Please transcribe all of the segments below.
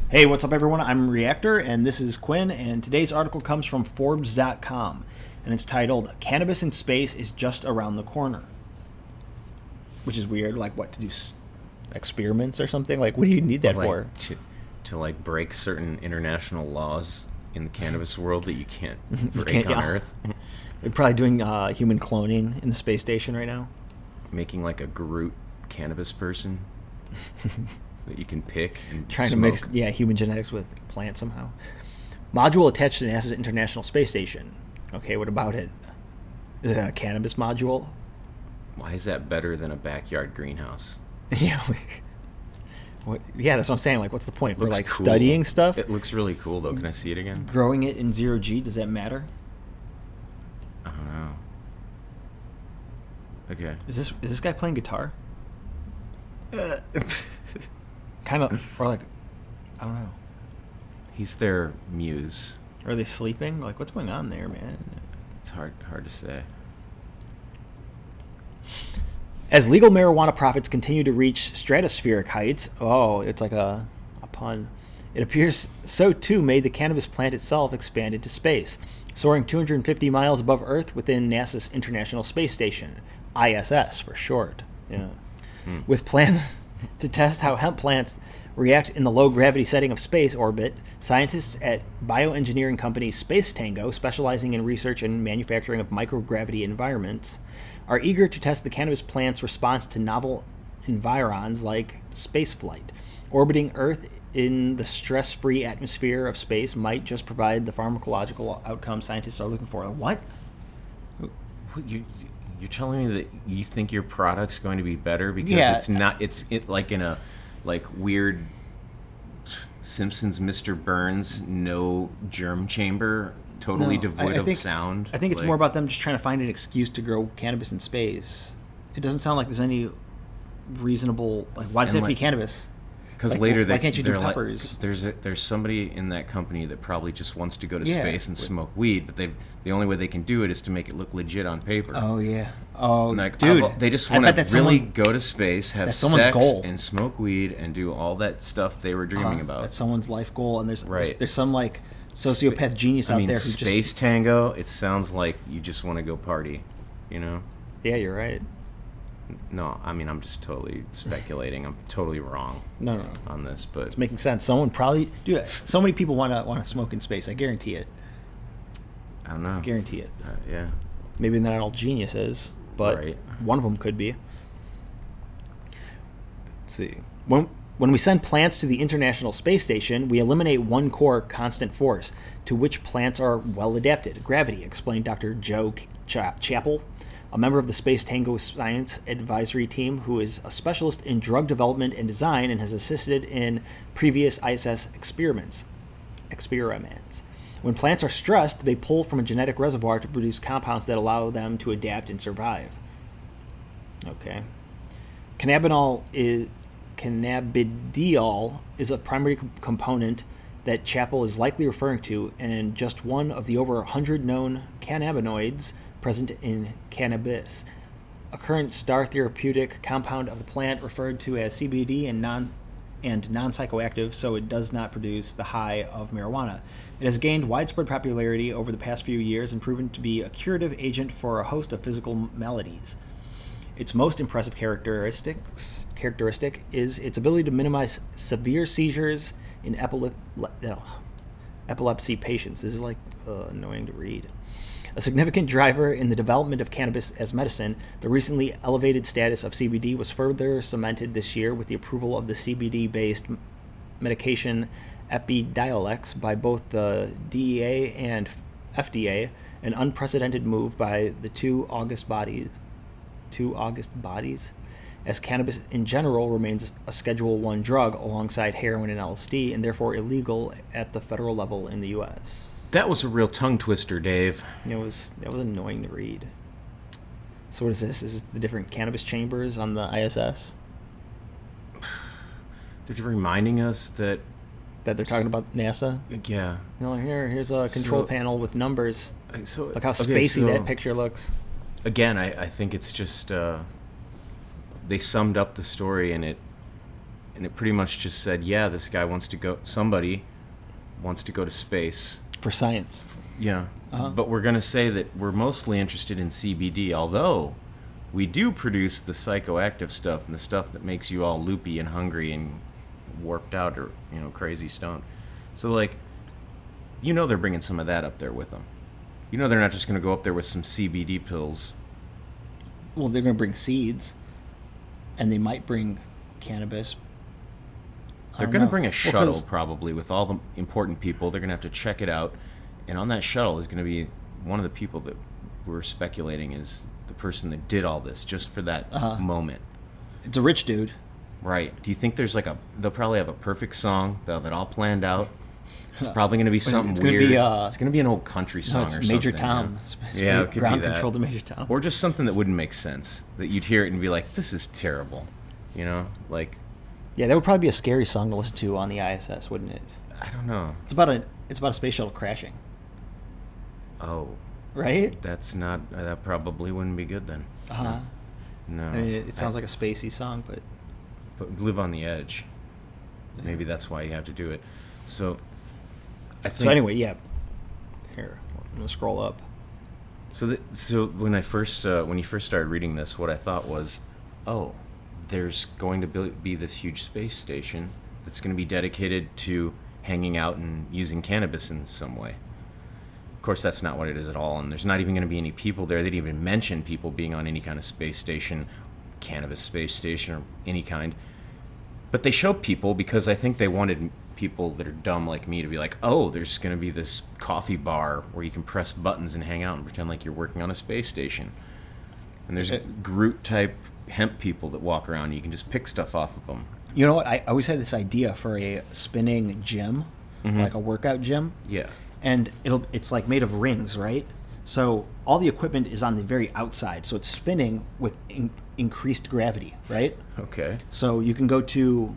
Hey, what's up, everyone? I'm Reactor, and this is Quinn, and today's article comes from Forbes.com, and it's titled, Cannabis in Space is Just Around the Corner. Which is weird, like, what, to do experiments or something? Like, what do you need that like for? to break certain international laws in the cannabis world that you can't break can't- on yeah. Earth. They're probably doing human cloning in the space station right now. Making like a Groot cannabis person that you can pick and Trying smoke. to mix, human genetics with plants somehow. Module attached to NASA's International Space Station. Okay, what about it? Is it a cannabis module? Why is that better than a backyard greenhouse? Yeah. That's what I'm saying. Like, what's the point? We're Looks like cool. studying stuff? It looks really cool though. Can I see it again? Growing it in 0G, does that matter? I don't know. Okay. Is this guy playing guitar? Kind of, or like, I don't know. He's their muse. Are they sleeping? Like, what's going on there, man? It's hard to say. As legal marijuana profits continue to reach stratospheric heights, it's like a pun. It appears so too may the cannabis plant itself expand into space, soaring 250 miles above Earth within NASA's International Space Station, ISS for short. Yeah. With plans to test how hemp plants react in the low-gravity setting of space orbit, scientists at bioengineering company Space Tango, specializing in research and manufacturing of microgravity environments, are eager to test the cannabis plant's response to novel environs like spaceflight. Orbiting Earth in the stress-free atmosphere of space might just provide the pharmacological outcome scientists are looking for. What? You're telling me that you think your product's going to be better because it's not? It's like in a weird Simpsons Mr. Burns no germ chamber, totally devoid of sound. I think it's more about them just trying to find an excuse to grow cannabis in space. It doesn't sound like there's any reasonable why does it have to be cannabis? Because later why can't you do they're peppers? There's somebody in that company that probably just wants to go to space and smoke weed, but the only way they can do it is to make it look legit on paper. Oh yeah. Oh, like, dude, they just want to really go to space, have sex, and smoke weed, and do all that stuff they were dreaming about. That's someone's life goal, and there's some sociopath genius out there who Space Tango. It sounds like you just want to go party, you know? Yeah, you're right. No, I mean I'm just totally speculating. I'm totally wrong. No. On this, but it's making sense. Someone probably, dude. So many people want to smoke in space. I guarantee it. I don't know. Guarantee it. Yeah. Maybe not all geniuses, but one of them could be. Let's see. When we send plants to the International Space Station, we eliminate one core constant force to which plants are well adapted: gravity, explained Dr. Joe Chappell, a member of the Space Tango Science Advisory Team who is a specialist in drug development and design and has assisted in previous ISS experiments. When plants are stressed, they pull from a genetic reservoir to produce compounds that allow them to adapt and survive. Okay. Cannabidiol is a primary component that Chappell is likely referring to, and just one of the over 100 known cannabinoids present in cannabis. A current star therapeutic compound of the plant referred to as CBD and non-psychoactive, so it does not produce the high of marijuana. It has gained widespread popularity over the past few years and proven to be a curative agent for a host of physical maladies. Its most impressive characteristic is its ability to minimize severe seizures in epilepsy patients. This is annoying to read. A significant driver in the development of cannabis as medicine, the recently elevated status of CBD was further cemented this year with the approval of the CBD-based medication Epidiolex by both the DEA and FDA, an unprecedented move by the two august bodies, as cannabis in general remains a Schedule I drug alongside heroin and LSD, and therefore illegal at the federal level in the U.S. That was a real tongue twister, Dave. That was annoying to read. So what is this? Is this the different cannabis chambers on the ISS? They're reminding us that they're talking about NASA. Yeah. Here's a control panel with numbers. Look how spacey that picture looks. Again, I think it's just they summed up the story, and and it pretty much just said, yeah, this guy somebody wants to go to space. For science. Yeah. But we're going to say that we're mostly interested in CBD, although we do produce the psychoactive stuff and the stuff that makes you all loopy and hungry and warped out or, crazy stoned. So, they're bringing some of that up there with them. They're not just going to go up there with some CBD pills. Well, they're going to bring seeds, and they might bring cannabis. They're going to bring a shuttle, probably, with all the important people. They're going to have to check it out. And on that shuttle is going to be one of the people that we're speculating is the person that did all this just for that moment. It's a rich dude. Right. Do you think there's they'll probably have a perfect song. They'll have it all planned out. It's probably going to be something weird. It's going to be an old country song or something. Major Tom. Yeah, it could ground be that. control to Major Tom. Or just something that wouldn't make sense. That you'd hear it and be like, this is terrible. Yeah, that would probably be a scary song to listen to on the ISS, wouldn't it? I don't know. It's about a space shuttle crashing. Oh. Right? That probably wouldn't be good then. No. I mean, it sounds like a spacey song, but live on the edge. Maybe that's why you have to do it. So anyway, yeah. Here, I'm gonna scroll up. So when you first started reading this, what I thought was, there's going to be this huge space station that's going to be dedicated to hanging out and using cannabis in some way. Of course, that's not what it is at all, and there's not even going to be any people there. They didn't even mention people being on any kind of space station, cannabis space station, or any kind. But they showed people because I think they wanted people that are dumb like me to be like, there's going to be this coffee bar where you can press buttons and hang out and pretend like you're working on a space station. And there's Groot-type hemp people that walk around and you can just pick stuff off of them. You know what? I always had this idea for a spinning gym, like a workout gym. Yeah. And it's like made of rings, right? So all the equipment is on the very outside, so it's spinning with increased gravity, right? Okay. So you can go to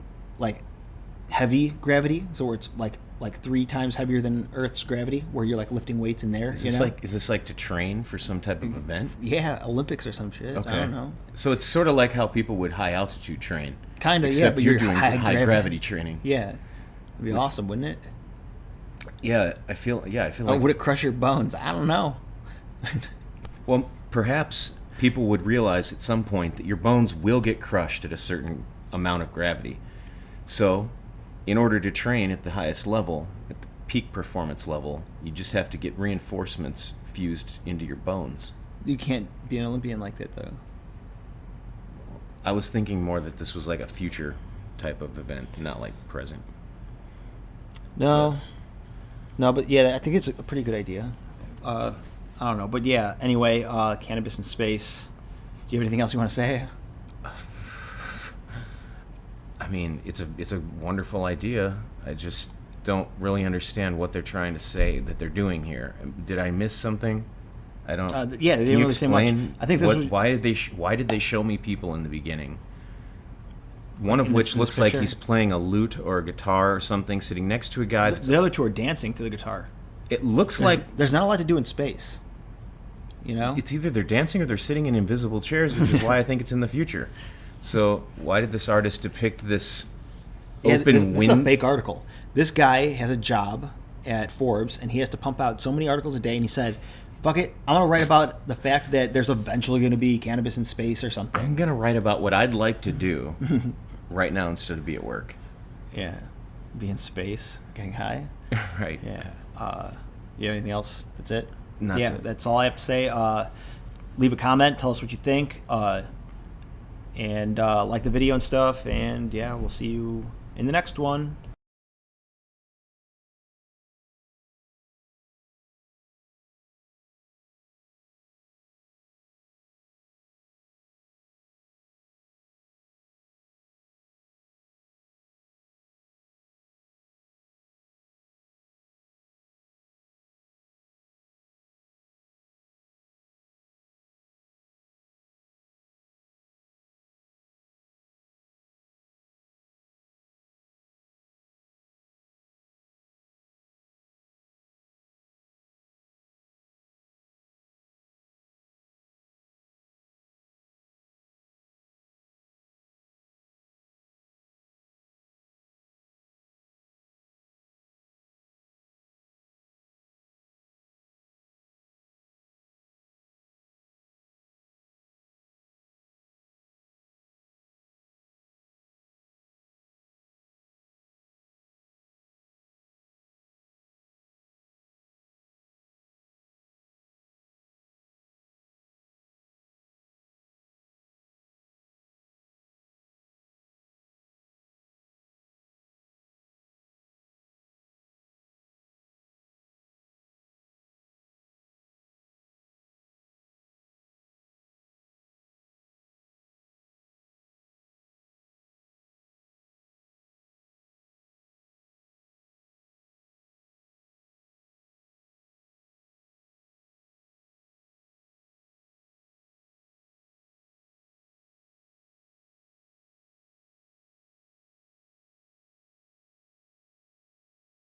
heavy gravity, so where it's like 3 times heavier than Earth's gravity, where you're lifting weights in there. Is this to train for some type of event? Yeah, Olympics or some shit. Okay. I don't know. So it's sort of like how people would high altitude train. Kind of, yeah. Except But you're doing high gravity training. Yeah, it'd be awesome, wouldn't it? Yeah, I feel like. Would it crush your bones? I don't know. Well, perhaps people would realize at some point that your bones will get crushed at a certain amount of gravity. So, in order to train at the highest level, at the peak performance level, you just have to get reinforcements fused into your bones. You can't be an Olympian like that, though. I was thinking more that this was like a future type of event, not like present. No, but yeah, I think it's a pretty good idea. I don't know, but yeah. Anyway, cannabis in space. Do you have anything else you want to say? I mean, it's a wonderful idea. I just don't really understand what they're trying to say that they're doing here. Did I miss something? I don't. Yeah, they didn't really say much. I think why did they show me people in the beginning? One of which looks like he's playing a lute or a guitar or something, sitting next to a guy. The other two are dancing to the guitar. It looks like there's not a lot to do in space. It's either they're dancing or they're sitting in invisible chairs, which is why I think it's in the future. So why did this artist depict this open wind? This is a fake article. This guy has a job at Forbes, and he has to pump out so many articles a day, and he said, fuck it, I'm going to write about the fact that there's eventually going to be cannabis in space or something. I'm going to write about what I'd like to do right now instead of be at work. Yeah. Be in space, getting high. Right. Yeah. You have anything else? That's it? That's it. That's all I have to say. Leave a comment. Tell us what you think. And like the video and stuff. And yeah, we'll see you in the next one.